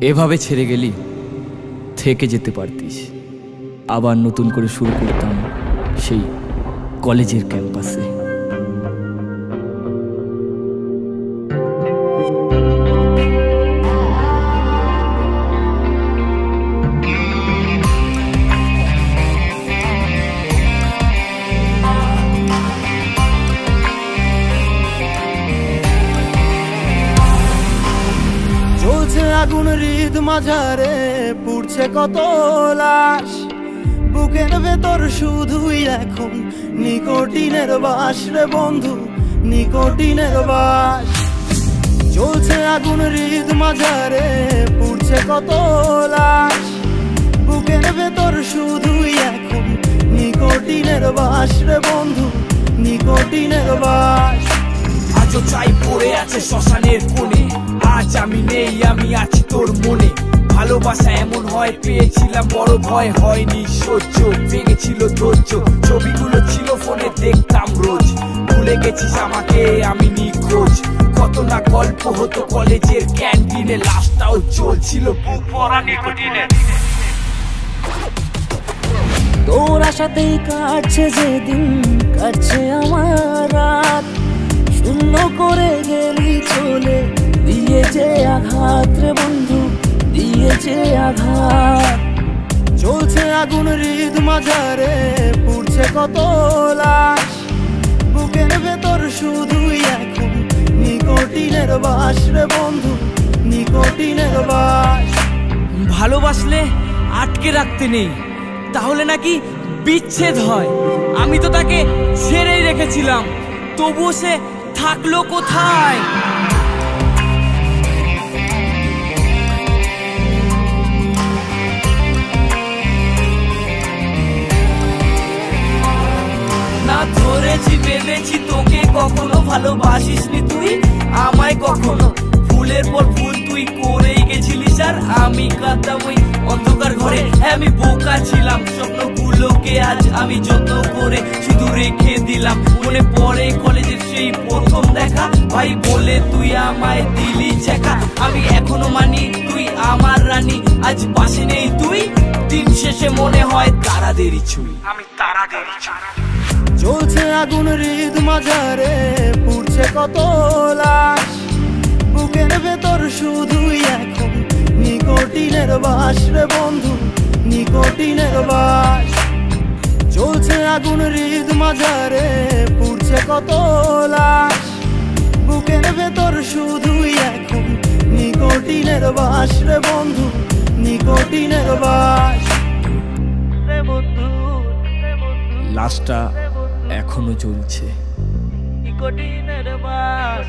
এভাবে ছেড়ে গেলি, থেকে যেতে পারতিস। আবার নতুন করে শুরু করতাম সেই কলেজের ক্যাম্পাসে। আগুন হৃদ মাঝারে পুড়ছে কত লাশ, বুকের ভেতর শুধুই এখন নিকোটিনের বাস রে বন্ধু, নিকোটিনের বাস। চলছে আগুন হৃদ মাঝারে পুড়ছে কত লাশ, বুকের ভেতর শুধুই এখন নিকোটিনের বাস রে বন্ধু, নিকোটিনের বাস। আজও চাই পড়ে আছে শ্মশানের কোণে, আজ আমি নেই, আমি আছি তোর মনে। ভালোবাসা এমন হয় পেয়েছিলাম বড় ভয়, হয়নি সহ্য, ভেঙেছিল ধৈর্য। ছবিগুলো ছিল ফোনে দেখতাম রোজ, ভুলে গেছিস আমাকে, আমি নিখোঁজ। কত না গল্প হতো কলেজের ক্যান্টিনে, লাশটাও চলছিল বুক ভরা নিকোটিনে। তোর আশাতেই কাটছে যেদিন, কাটছে আমার রাত। শূন্য করে গেলি চলে, দিয়েছে আঘাত রে বন্ধু, দিয়েছে আঘাত। চলছে আগুন হৃদ মাঝারে পুড়ছে কত লাশ, বুকের ভেতর শুধুই এখন নিকোটিনের বাস রে বন্ধু, নিকোটিনের বাস। ভালোবাসলে আটকে রাখতে নেই, তাহলে নাকি বিচ্ছেদ হয়। আমি তো তাকে ছেড়েই রেখেছিলাম, তবুও সে থাকলো কোথায়? না ধরেছি ভেবেছি তোকে, কখনো ভালোবাসিসনি তুই আমায় কখনো। ভুলের পর ভুল তুই করেই গেছিলিস, আর আমি কাঁদতাম ওই অন্ধকার ঘরে। আমি বোকা ছিলাম, স্বপ্নগুলোকে আজ আমি যত্ন করে শুধু রেখে দিলাম। মনে পড়ে কলেজের সেই প্রথম দেখা, ভাই বলে তুই আমায় দিলি ছেকা। আমি এখনো মানি তুই আমার রানী, আজ পাশে নেই তুই। দিন শেষে মনে হয় তারাদেরই ছুঁই, আমি তারাদেরই ছুঁই। চলছে আগুন হৃদ মাঝারে পুড়ছে কত লাশ, বুকের ভেতর শুধুই এখন নিকোটিনের বাস রে বন্ধু, নিকোটিনের বাস। চলছে আগুন হৃদ মাঝারে পুড়ছে কত লাশ, বুকের ভেতর শুধুই এখন নিকোটিনের বাস রে বন্ধু, নিকোটিনের বাস রে বন্ধু। লাশটা এখনো জ্বলছে। নিকোটিনের বাস।